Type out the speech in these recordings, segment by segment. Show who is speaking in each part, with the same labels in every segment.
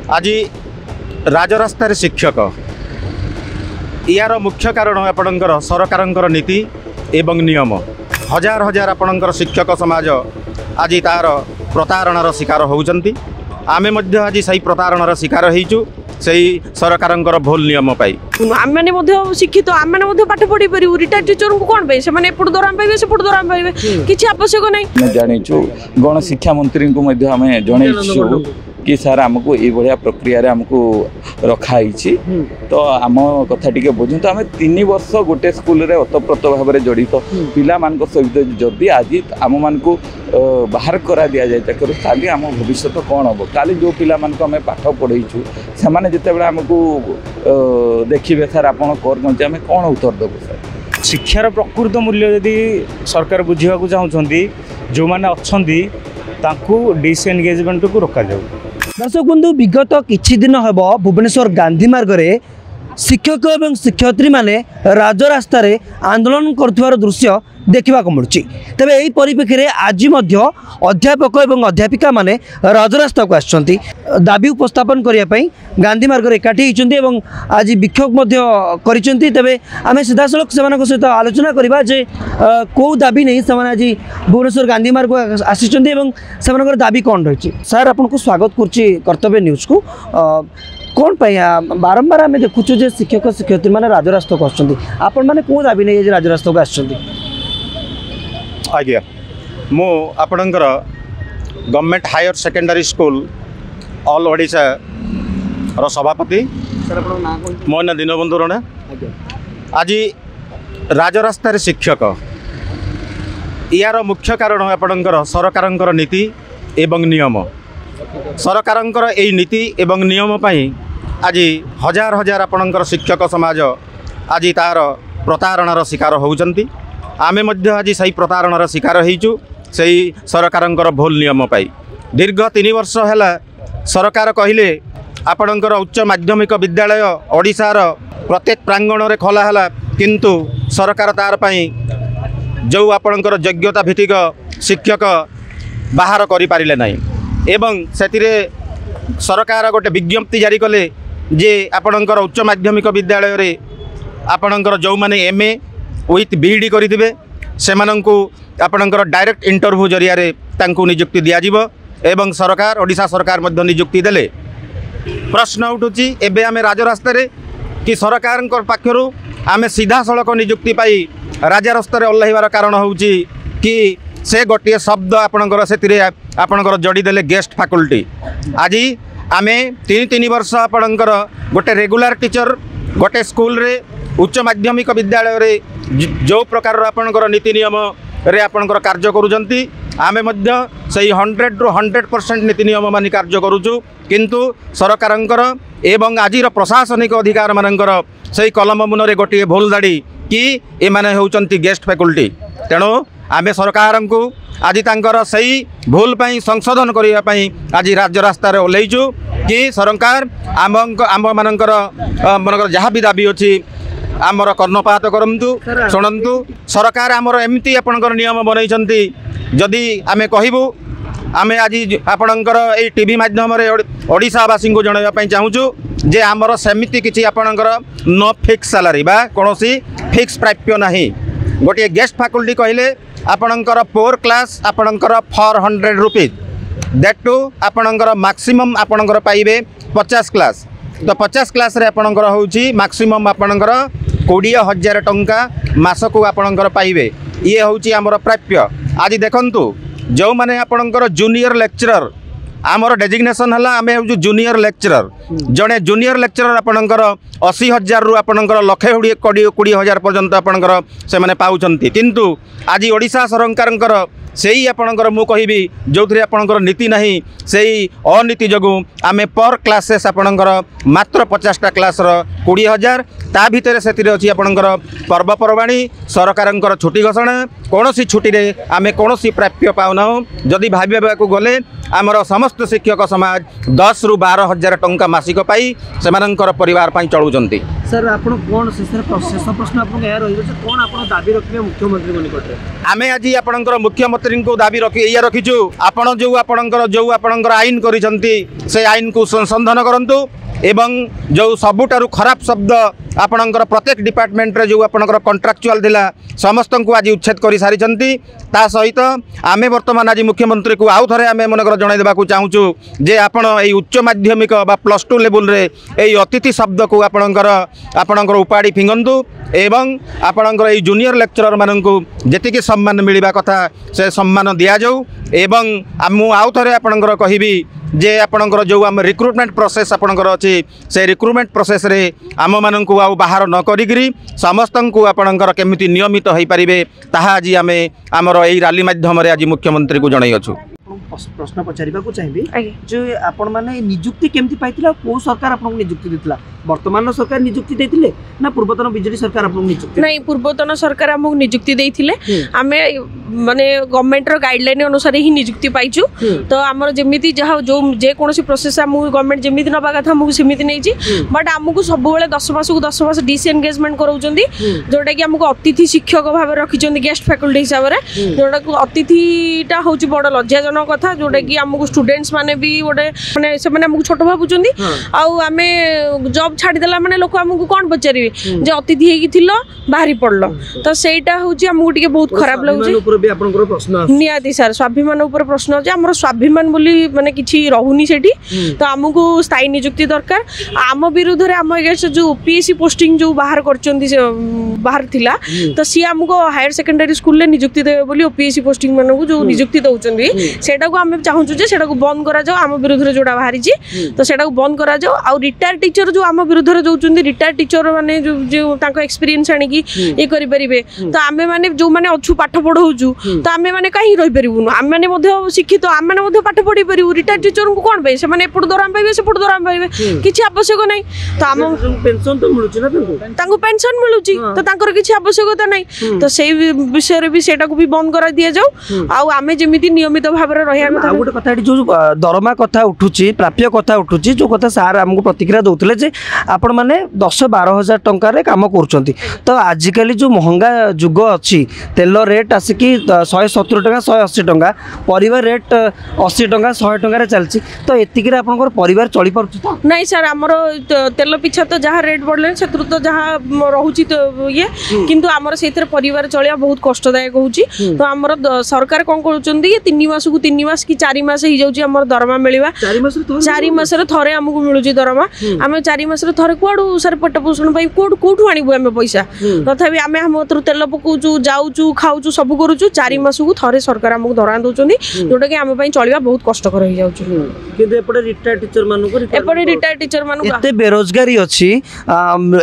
Speaker 1: आज राजरास्तार शिक्षक यार मुख्य कारण आपणकर सरकार नीति एवं नियम हजार हजार आपणकर शिक्षक समाज आज तार प्रतारणार शिकार होउचंती। आमे मध्य आज सही प्रतारणार शिकार होइचु सही सरकार भूल नियम पाई
Speaker 2: आम मैंने शिक्षित आम मैंने पाठ पढ़ी पारू रिटायर्ड टीचर को कौन पाए एपट दराम पाइबे सेपट दराम पाइबे किसी आवश्यक नहीं।
Speaker 3: जानीचु गण शिक्षा मंत्री को जनइछु कि सर आमको ये भाया प्रक्रिया आमको रखाई तो आम कथा टी बुझु तो आम 3 वर्ष गोटे स्कूल रे ओतप्रोत भाव में जड़ित पिला सहित जदि आज आम मान को बाहर करा दि जाए चाकर काली आम भविष्य कौन हम काली जो पिला मान को आम पाठ पढ़ईचु से मैंने जिते आमको देखिए सर आप कर आम कौन उत्तर देवु सर।
Speaker 4: शिक्षार प्रकृत मूल्य यदि सरकार बुझा चाहते जो मैंने अच्छा डिसएंगेजमेंट को रोक जाऊ।
Speaker 5: दर्शक बंधु विगत किछि दिन हम भुवनेश्वर गांधी मार्ग रे शिक्षक एवं शिक्षयित्री माने राजरास्ता रे आंदोलन करथुवार दृश्य देखा मिलूँ। तेज यही परिप्रेक्षी में आज अध्यापक एवं अध्यापिका माने राजरास्ता को आसछंती दाबी उपस्थापन करने गांधी मार्ग एकाठी होती आज विक्षोभ करिसेंती। तेबे आमे सीधा सड़क से सहित आलोचना करबा जे को दाबी नहीं से आज भुवनेश्वर गांधी मार्ग आसिछंती एवं से दाबी कौन रही। सर आपको स्वागत करछि कर्तव्य न्यूज को। कौन बारंबार आम देखुचु जे शिक्षक शिक्षयित्री माने राजरास्ता को आसछंती आपण माने को दाबी नहीं राजरास्ता को आसछंती।
Speaker 1: आज्ञा मु आपणकर government higher secondary school all Odisha रो सभापति मो ना दीनबंधु रणा। आज राजरास्तार शिक्षक यार मुख्य कारण आपणकर सरकार नीति एवं नियम सरकार यही नीति एवं नियम पाई आज हजार हजार आपणकर शिक्षक समाज आज तार प्रतारणार शिकार होउचंती। आमे मध्य आज सही प्रतारणार शिकार होइचु सही सरकार भूल नियम पाई। दीर्घ 3 वर्ष है सरकार कहले आपणकर उच्च माध्यमिक विद्यालय ओडिशार प्रत्येक प्रांगण में खोला किंतु सरकार तार पाई जो आपणकर योग्यता भित्तिक शिक्षक बाहर करि पारिले नहीं एवं सेतिरे सरकार गोटे विज्ञप्ति जारी कले जे आपणकर उच्च माध्यमिक विद्यालय रे आपणकर जो माने एमए विथ बीईडी करिथिबे सेमानंकु आपणकर डायरेक्ट इंटरव्यू जरिया रे तांकु नियुक्ति दिया जिवो एवं सरकार ओडिशा सरकार मध्य नियुक्ति देले। प्रश्न उठुची एबे आमे राजरास्ता रे कि सरकार पाखरु आमे सीधा सड़क नियुक्ति पाई राजरास्ता रे ओल्लाइबार कारण होउची कि से गोटे शब्द आपणकर सेतिरे आपणकर जड़ी देले गेस्ट फैकल्टी। आज आमे 3 वर्ष आपणकर गोटे रेगुलर टीचर गोटे स्कूल रे उच्च माध्यमिक विद्यालय रे जो प्रकार आपणकर नीति नियम रे आपणकर कार्य करूजंती आमे मध्य सही 100 ରୁ 100% नीति नियम मानि कार्य करूचु किंतु सरकारंकर एवं आजिर प्रशासनिक अधिकार मानकर सही कलम मुन रे गोटे भूल दाड़ी कि ए माने होउचंती गेस्ट फैकल्टी। तेणु आमे सरकार को आज तांकर सही भूल पाई संशोधन करने पाई आज राजरास्ता रे ओल्लैचु कि सरकार आम मानकर जहाँ भी दाबी अच्छी आमर कर्णपात करंतु शुणु सरकार आमर एमती आपणकर नियम बनई जदि आमे कहबू आमे आज आपणकर ए टीवी माध्यम रे ओडिशावासी को जनवाई चाहूँ जे आमर सेमिति किछि आपणकर नो फिक्स सैलरी बा कोनोसी फिक्स प्राप्य नहीं। गोटे गेस्ट फैकल्टी कहले आपणकर 4 क्लास आपणकर 400 रुपीज दैट टू आपणकर मैक्सिमम आपणकर पाइबे 50 क्लास तो 50 क्लास रे आपणकर होउची मैक्सिमम आपणकर 20,000 टंका मासकू आपणकर पाइबे ये होउची हमर प्राप्य। आज देखंतु जो माने आपणकर जूनियर लेक्चरर आमर डेजिग्नेशन है आम हूँ जूनियर लेक्चरर जड़े जूनियर लेक्चरर आपणकर 80,000 रु आपणकर 1,20,000 पर्यंत आपणकर से माने पाउछंती किंतु आज ओडिशा सरकार सेही आपणकर मु कहबी जो थी आपणकर नीति नहीं सेही अनीति जगू आमे पर क्लासेस आपणकर मात्र 50टा क्लास 20,000 ता भितर से अच्छी आपणकर पर्वपर्वाणी सरकार छुट्टी घोषणा कौन सी छुट्टी रे आमे कौन सी प्राप्य पाउना जदि भाविबा को गले आमर समस्त शिक्षक समाज 10 ରୁ 12,000 टंका मासिक पाई सेमानंकर परिवार पाई चलुचंती।
Speaker 5: सर आप शेष प्रश्न कौन आप दाबी रखिए मुख्यमंत्री निकट में
Speaker 1: आमे आज आपणकर मुख्यमंत्री को दाबी रखिचु आपण जो आपणकर आईन करिसंती से आईन को संशोधन करंतु एवं जो सबुठारु खराब शब्द आपणकर प्रत्येक डिपार्टमेंट रे जो आपणकर कॉन्ट्रैक्चुअल दिला समस्त को आज उच्छेद कर सारी ता सहित आमे वर्तमान आज मुख्यमंत्री को आउ थे आमे मनकर जणाई देबा को चाहूचु जे आपण ए उच्च माध्यमिक बा +2 लेवल रे ए अतिथि शब्द को आपणकर उपाड़ी फिंगंतु एवं आपणकर ए जूनियर लेक्चरर माननकु जेतिके सम्मान मिलिबा कथा से सम्मान दिया जाऊ एवं मु आउ थे आपणकर कहिबी जे आपणकर जो आम रिक्रुटमेंट प्रोसेस आपणकर अछि से रिक्रुटमेंट प्रोसेस रे आम माननकु आउ बाहर न करिगिरी समस्त को आपणकर केमिति नियमित होई परिबे ताहा आज आमे आमर एई रैली माध्यम रे आज मुख्यमंत्री को जणाई अछु
Speaker 5: प्रश्न पचारिबा को चाहिए जो आपण माने नियुक्ति केमती पाइतिला को सरकार आपन नियुक्ति देतिला वर्तमान सरकार नियुक्ति देतिले ना पूर्वतन बीजेडी सरकार आपन नियुक्ति
Speaker 2: नहीं पूर्वतन सरकार हमको नियुक्ति देथिले आमे माने गवर्नमेंट रो गाइडलाइन अनुसार ही नियुक्ति पाइछु तो हमर जेमिति जहा जो जे कोनोसी प्रोसेस हम गवर्नमेंट जेमिति नबा कथा हमको सेमिति नै छी बट हमको सब बेले 10 मास डिसएंगेजमेंट कराउचंदी जोटा कि हमको अतिथि शिक्षक भाबे रखिचंदी गेस्ट फैकल्टी हिसाब रे जोटा को अतिथिटा होची बड़ लज्जाजनक कथा जोटा कि हमको स्टूडेंट्स माने भी गोटे माने से माने हमको छोट भाबुचंदी आउ आमे जॉब छाड़ी देला माने लोक हमको कोन पचारिबे जे अतिथि हेकी थिलो बाहरी पड़लो तो सेटा होची हमको टिके बहुत खराब लागुची
Speaker 5: ऊपर भी आपनकर प्रश्न
Speaker 2: नियादी सर स्वाभिमान ऊपर प्रश्न जे हमर स्वाभिमान बोली माने किछि रहुनी सेठी तो हमको स्थायी नियुक्ति दरकार आम विरुद्ध रे हम एगेंस्ट जो ओपीएससी पोस्टिंग जो बाहर करचंदी से बाहर थिला तो सी हमको हायर सेकेंडरी स्कूल ले नियुक्ति देबे बोली ओपीएससी पोस्टिंग मानकु जो नियुक्ति दउचंदी सेटा को हम चाहूछु जे सेटा को बंद करा जाओ आम विरुद्ध रे जोडा बाहरी छी तो सेटा को बंद करा जाओ आ रिटायर टीचर जो आम विरुद्ध रे दउचंदी रिटायर टीचर माने जो तांको एक्सपीरियंस आनी की ए करि परिबे तो आमे माने जो माने अछु पाठ पढौछु तो आमे माने काहे रहि परिबुनु आमे माने मध्ये शिक्षित आमे माने मध्ये पाठ पढि परिबु रिटायर टीचर को कोन पे से माने एपड दराम पाइबे से पड दराम पाइबे किछि आवश्यक नै तो आम
Speaker 5: पेंशन तो मिलुची ना
Speaker 2: तांको पेंशन मिलुची तो तांकर किछि आवश्यकता नै तो सेही विषय रे भी सेटा को भी बंद करा दिया जाऊ आ आमे जेमिति नियमित भाबरे रहिया
Speaker 5: आ गोटे कथा जो दरमा कथा उठुची प्राप्य कथा उठुची जो कथा सार हमको प्रतिक्रिया दउतले जे आपण माने 10-12 हजार टंका रे काम करूचंती तो आजिकली जो महंगा जुग अछि तेल रेट आसिकी 170 टंका 180 टंका परिवार रेट 80 टंका 100 टंका रे चलची तो एतिकी रे आपनकर परिवार चली परछु तो
Speaker 2: नहीं सर हमरो तेल पिछा तो जहाँ रेट बढ़ले सेतु तो जहाँ रहुची तो ये किंतु हमर सेतिर परिवार चलिया बहुत कष्टदायक होउची तो हमर सरकार कोन करूचंदी 3 मास को 3 मास की 4 मास ही जाउची हमर दरमा मिलिबा 4 मास रे थरे हमकु मिलुची दरमा हमें 4 मास रे थरे कोडू सर पेट पोषण पई कोठू आनिबु हमें पैसा तथापि हमें हमर तेल पकाउचू जाउचू खाउचू सब करूचू 4 मास को थरे सरकार हमकु दरा दउचंदी जोटा कि हम पई चलिबा बहुत कष्टकर हो जाउची
Speaker 5: किंतु एपडे रिटायर टीचर मानु एते बेरोजगारी अछि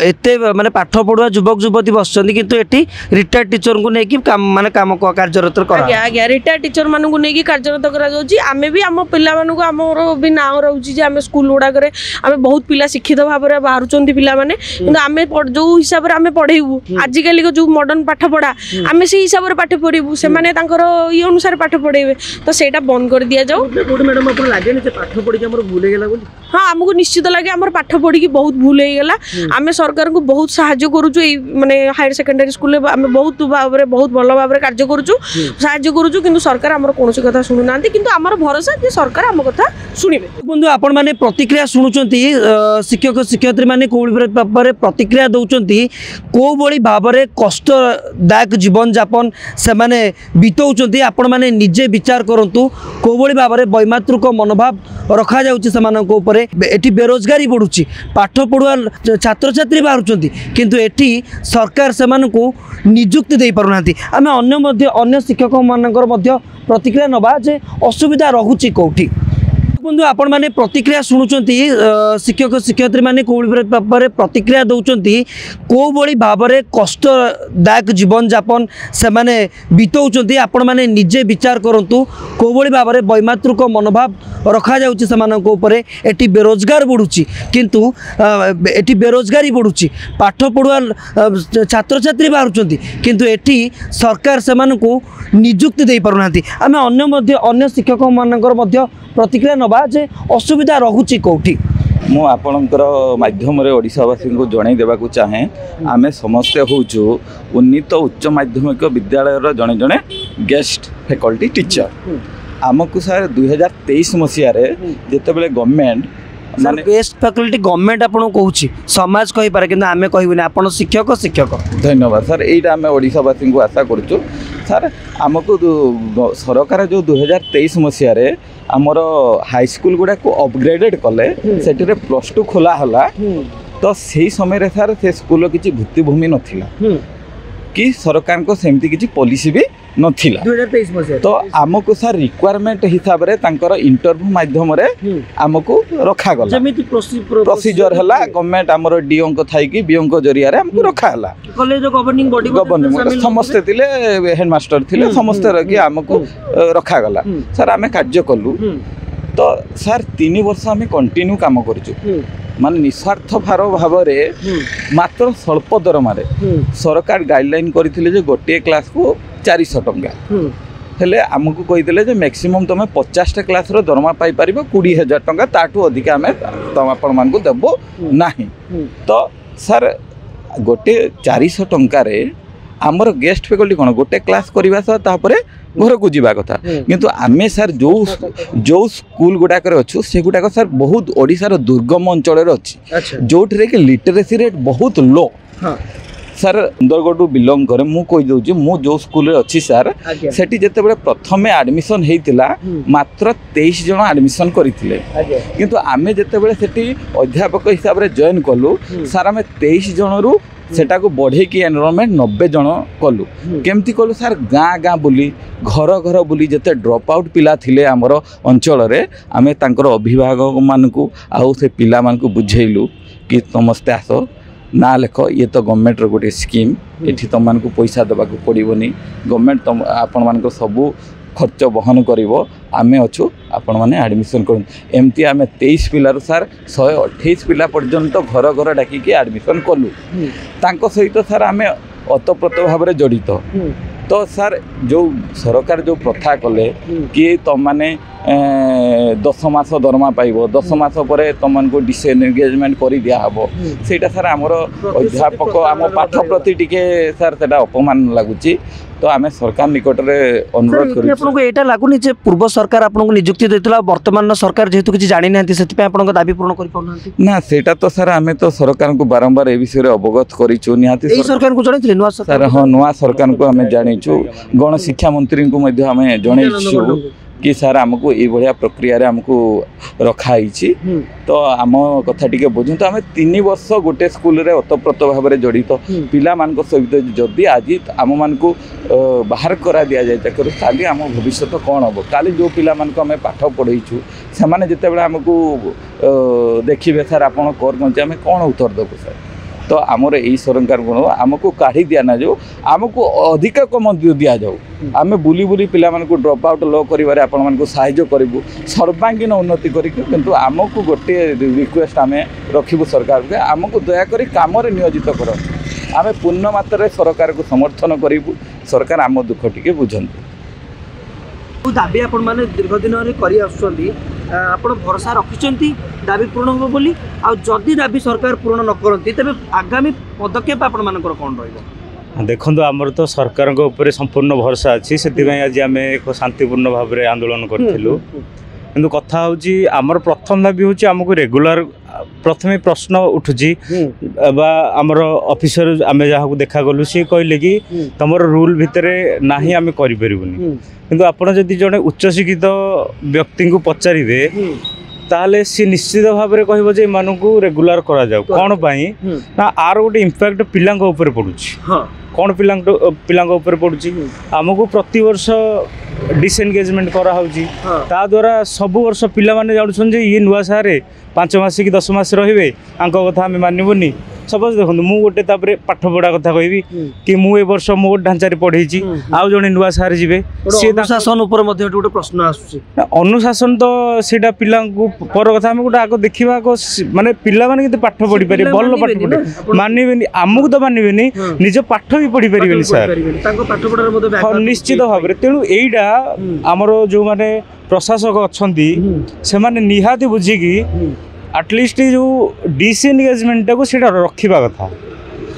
Speaker 5: एते माने पाठ पढुआ युवक युवती बसचंदी किंतु एटी रिटायर टीचर को नेकी माने काम कार्यरत करा
Speaker 2: आज्ञा रिटायर टीचर मानु को नेकी कार्यरत करा जाउची आमे भी हम पिला मानु को हमरो भी नाम रहउची जे आमे स्कूल उडा करे आमे बहुत पिला शिक्षित भाबरे बाहरुचंदी पिला माने किंतु आमे जो हिसाब रे आमे पढेइबु आजि काली को जो मॉडर्न पाठ पढा आमे से हिसाब रे पाठ पढिबु से माने तांकर ई अनुसार पाठ पढेबे तो सेटा बंद कर दिया जाऊ
Speaker 5: कोड मैडम अपन लागे ने पाठ पढि के हमर भूल गेला बोली
Speaker 2: हाँ हमको निश्चित लगे आम पाठ पढ़ी बहुत भूल हो गला आम सरकार को बहुत साहाय्य करुचु माने हायर सेकेंडरी स्कूल आम बहुत भाव में बहुत भल भाव में कार्य करुचु साहाय्य करुचु किंतु सरकार आमर कौन कथा शुणु ना किंतु आमर भरोसा जे सरकार आम कथा शुणिबे
Speaker 5: बंधु आपण माने प्रतिक्रिया शुणुचंती शिक्षक शिक्षयित्री माने कोबोली भाबरे प्रतिक्रिया दउचंती कोबोली भाबरे कष्टदायक जीवन यापन से माने बितौचंती आपण माने निजे विचार करंतु कोबोली भाबरे वैमातृक मनोभाव रखा जाउची समानक ऊपर एटी बेरोजगारी बढ़ुची पाठ पढ़ुआ छात्र छात्री बाहरुचंती किंतु एटी सरकार सेमानकु नियुक्ति दे पारुनांती आमे अन्य शिक्षक मानकर मध्य प्रतिक्रिया नबा जे असुविधा रहुची कोठी बंधु आपण माने प्रतिक्रिया शुणुचंती शिक्षक शिक्षयित्री माने कोबोली भाबरे प्रतिक्रिया दउचंती कोबोली भाबरे कष्टदायक जीवन यापन से माने बितौचंती आपण माने निजे विचार करंतु कोबोली भाबरे वैमातृक मनोभाव रखा जाउची समानक ऊपर एटी बेरोजगार बढ़ुची किंतु एटी बेरोजगारी बढ़ुची पाठ पढ़ुआ छात्र छात्री बाहरुचंती किंतु एटी सरकार सेमानकु नियुक्ति दे पारुनांती आमे अन्य शिक्षक मानकर मध्य प्रतिक्रिया नबा जे असुविधा रहुची कोठी।
Speaker 3: मु आपणकर माध्यम ओडिशावासी को जणई देबाकू चाहे आमे समस्ते होचु उन्नीत उच्च माध्यमिक विद्यालय जड़े जड़े गेस्ट फैकल्टी टीचर आमको सर 2023 मसीह जिते गवर्नमेंट
Speaker 5: माने बेस्ट फैकल्टी गवर्नमेंट आपन कहूँ समाज कही पारे कि आमे कहबनी आपन शिक्षक शिक्षक
Speaker 3: धन्यवाद सर यहीटा आम ओडिशावासी को आशा करूँ सर आमको सरकार जो 2023 मसीह आमर हाईस्कूल गुड़ा को अपग्रेडेड कले से +2 खोला हला तो सही समय सर से स्कूल किसी भित्तिभूमि नथिला कि सरकार को सेमती किसी पॉलिसी भी नथिला
Speaker 5: 2023 मसीह
Speaker 3: तो आमको सर रिक्वायरमेंट हिसाब रे तांकर इंटरव्यू माध्यम रे आमको रखा गला
Speaker 5: जेमिति
Speaker 3: प्रोसीजर हला गवर्नमेंट हमर डीओ को थाई कि बीओ को जरिया रे हमको रखा हला
Speaker 5: कॉलेज गवर्निंग बॉडी
Speaker 3: समस्त थिले हेडमास्टर थिले समस्त रखी आमको रखा गला सर आमे कार्य कलु तो सर 3 वर्ष आमे कंटिन्यू काम करछु मान निस्वार्थ भाव मात्र स्वल्प दरमा सरकार गाइडलाइन करथिले जे गोटे क्लास को 400 टंका हेले आमको कहीदेले जे मैक्सिमम तुम 50टा क्लास रो दरमा पाई परिबो 20,000 टंका ताठू अधिक आमे आपण मान को देबो नाही तो सर गोटे 400 टंका रे आमर गेस्ट फैकल्टी कोन गोटे क्लास करबा सह तापरे घर को जीवा कथा किंतु आमे सर जो स्कूल गुड़ाक अच्छु से गुड़ाक सर बहुत ओडिशार दुर्गम अंचल अच्छी जो कि लिटरेसी रेट बहुत लो सर सुंदरगढ़ बिलंग करे मु कहि दउची मु जो स्कूल रे अच्छी सर सेठी जते बेले प्रथमे एडमिशन हेतिला मात्र 23 जन एडमिशन करिथिले किंतु आमे जते बेले सेठी अध्यापक हिसाब रे जॉइन कलु सर आमे 23 जन रु सेटा को बढ़े की एनरोलमेंट 90 जन कलु केमती कलु सर गाँ गाँ बुली घर घर बुली जते ड्रॉप आउट पिला थिले हमर अंचल रे आमे तांकर अभिभावक मानकू आउ से पिला मानकू बुझेइलु कि समस्ते आसो ना लेख ये तो गवर्नमेंट रो गोटे स्कीम एठी तुम मानकू पैसा देबाकू पड़िबोनी गवर्नमेंट तुम आपण मानक सबू खर्च बहन करिवो आमे अच्छु आपण माने एडमिशन कर एमती आमे 23 पिलार सर 128 पिला पर्यंत घर घर डाकी एडमिशन कलु तांको सहित सर आमे अतप्रत भाव में जड़ित तो सर जो सरकार जो प्रथा कले कि तुम माने 10 मास दरमा पाइब 10 मास पर तुम को डिसएंगेजमेंट कर दिया हबो सेटा सर आमर अध्यापक आम पाठ प्रति टिके सर सेटा अपमान लगुची तो आम सरकार निकट में अनुरोध कर
Speaker 5: लगुनि पूर्व सरकार आपको नियुक्ति देता वर्तमान सरकार जेहेतु किसी जानी ना से दाबी पूर्ण कर
Speaker 3: ना सेटा तो सर आम तो सरकार को बारंबार ए विषय अवगत करूँ निहाती
Speaker 5: सरकार को जन
Speaker 3: सर हाँ नुआ सरकार को आम जानीचु गण शिक्षा मंत्री को आम जनईचु कि सर आमको ये भाया प्रक्रिया रे आमको रखाई तो आम कथा टी बुझु तो आम 3 वर्ष गोटे स्कूल रे ओतप्रोत भाव में जड़ित पिला मान सहित जदि आज आम मान को बाहर करा दि जाए चाकरी काली आम भविष्य कौन हम काली जो पिला मान को आम पाठ पढ़ईचु से जिते बड़े आमको देखिए सर आप आम कौन उत्तर देवु सर तो आमर यही सरकार गुण आमको काढ़ी दि ना जाऊ आमको अधिक कम दि जाऊ आम बुली बुली पिला को ड्रॉप आउट लो कर साहाय्य करूँ सर्वांगीन उन्नति करूँ आमको गोटे रिक्वेस्ट आम रखू सरकार के आमको दयाकोरी कम नियोजित कर आम पूर्ण मात्रा सरकार को समर्थन करूँ सरकार आम दुख टी बुझंतु
Speaker 5: दाबी आपण माने दीर्घ दिन करी आपण भरोसा रखिछंती दाबी पूर्ण हो बोली आ जदि दाबी सरकार पूर्ण न करंती तबे आगामी पदक्षेप आपण मानकर कोन रहइबो
Speaker 4: देखो आमर तो सरकार ऊपर संपूर्ण भरोसा अच्छी से आज आम एक शांतिपूर्ण भाव में आंदोलन करूँ किंतु कथा हूँ आमर प्रथम दाबी हूँ आमको रेगुलर प्रथम प्रश्न उठुची आमर ऑफिसर आम जहाँ देखा गलु सी कहले कि तुम रूल भितर ना आम करें किंतु आपड़ जदि जड़े उच्च शिक्षित व्यक्ति को पचारे ताले सी निश्चित भाव में कह को रेगुलर करा जाऊ कौन पाई ना आर गोटे इम्पैक्ट पिला पड़ुची कौन पिला पड़ुची आमको प्रति वर्ष डिसएंगेजमेंट करा द्वारा सब वर्ष पिला माने जानुछन जे ये नुआ सारे 5 मास कि 10 मास रहिबे आंको कथा आम मानबुनी सपोज देखो मु गोटे पाठ पढ़ा कथा कहबी कि मु ए वर्ष मो ढांचा पढ़ी आउ जड़े नुआ सार जी
Speaker 5: अनुशासन गोटे प्रश्न आसुची
Speaker 4: अनुशासन तो सीटा पिला पर कथा आम गोटे आग देखा माने पिला माने केते पाठ पढ़ी पारे भल पाठ पढ़े मानबेनी आमको तो मानबेनी निज पाठ भी पढ़ी पारे सर निश्चित भाव में तेणु यहीटा आमर जो माने प्रशासक अच्छा से निहाती बुझिकी आटलिस्ट जो डिस एंगेजमेंट को सीटा रखा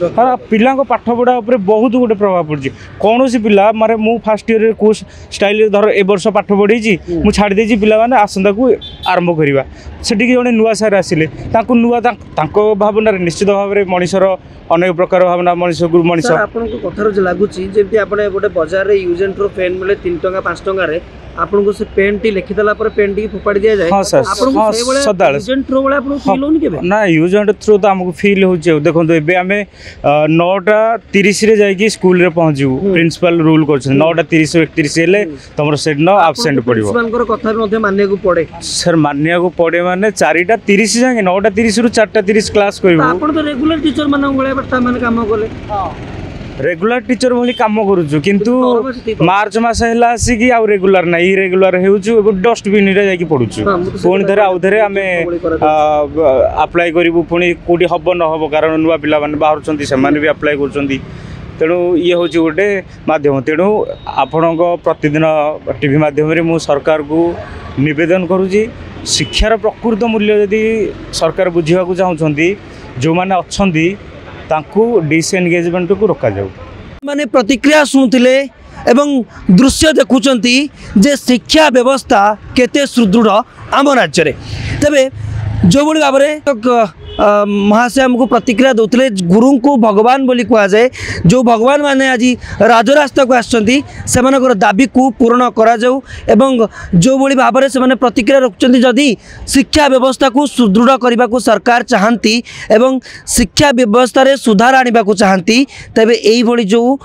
Speaker 4: कथा हाँ पिला पाठ पढ़ा बहुत गोटे प्रभाव पड़ी कौन सी पिला मारे मु फास्ट ईयर को स्टाइल धर ए वर्ष पाठ पढ़ी मुझे छाड़ी देती पिला माने आसंता को आरंभ करवा से जड़े नुआ सार आसिले नुआ भावना निश्चित भाव में मनीषर अनेक प्रकार भावना मनीष मनीष
Speaker 5: कथार लगुच गोटे बजार में यूज एंड थ्रो पेन मिले 3 टंका 5 टंकार आपको से पेन टी लिखिदेला पेन टी फोपाड़ी दि जाए
Speaker 4: हाँ सर हाँ सदा ना यूज एंड थ्रो तो आमको फिल हो देखो एवं आम 9:30 जाकि स्कूल रे पहुँचू प्रिंसिपल रूल कर 9:30-31 हेले तुम से दिन आबसेंट पड़ो
Speaker 5: कथा मानिया पड़े
Speaker 4: सर मानिया पड़े माने 4:30 जाए 9:30 रु 4:30 क्लास कर
Speaker 5: रेगुलर टीचर मान काम कले
Speaker 4: रेगुलर टीचर भली काम करूँ किंतु मार्च मास है आसिक आउ रेगुलर ना इरेगुलर हो डस्टबिन रे जा पड़ू पुणी थे आउ थे आम आप्लाय करूँ पुणी कौटी हम न हम कारण नुआ पिला बाहर से भी आप्लाय कर तेणु ये हूँ गोटे मध्यम तेणु आपण प्रतिदिन टीवी माध्यम मु सरकार को निवेदन करुँची शिक्षार प्रकृत मूल्य जदि सरकार बुझा चाहते जो मैंने अच्छा डिसएंगेजमेंट को रोक जाऊ
Speaker 5: माने प्रतिक्रिया शुणुले एवं दृश्य देखुंती जे शिक्षा व्यवस्था केते सुदृढ़ आम राज्य में तेरे जो भाई भाव में महाशय आमको प्रतिक्रिया दौले गुरु को भगवान बोली कहुए जो भगवान माने आज राजरास्ता को आसकर दाबी को पूरण करा जाऊ एवं जो भाई भाव में से प्रतिक्रिया रखुंट जदि शिक्षा व्यवस्था को सुदृढ़ करने को सरकार चाहती एवं शिक्षा व्यवस्था रे सुधार आने को चाहती तेबे यही जो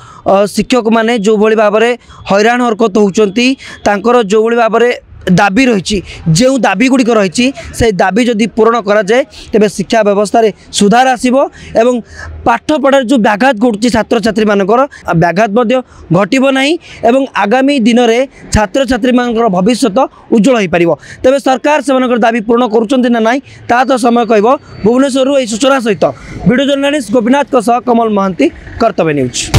Speaker 5: शिक्षक माने जो भाई भाव में हैरान हरकत होती जो भाई भाव में दाबी रही जो दाबी गुड़िक रही से दाबी जदि पूरण करा जाए तेबे शिक्षा व्यवस्था रे सुधार आसीबो एवं पाठ पढ़ार जो व्याघात घटुची छात्र छात्री मानकर व्याघात घटब नहीं एवं आगामी दिन में छात्र छात्री मानकर भविष्य उज्जवल हो पार तेबे सरकार से दाबी पूरण करुँच ना ना ता तो समय कहब भुवनेश्वर सूचना सहित वीडियो जर्नलिस्ट गोपीनाथ कमल महांती कर्तव्य न्यूज।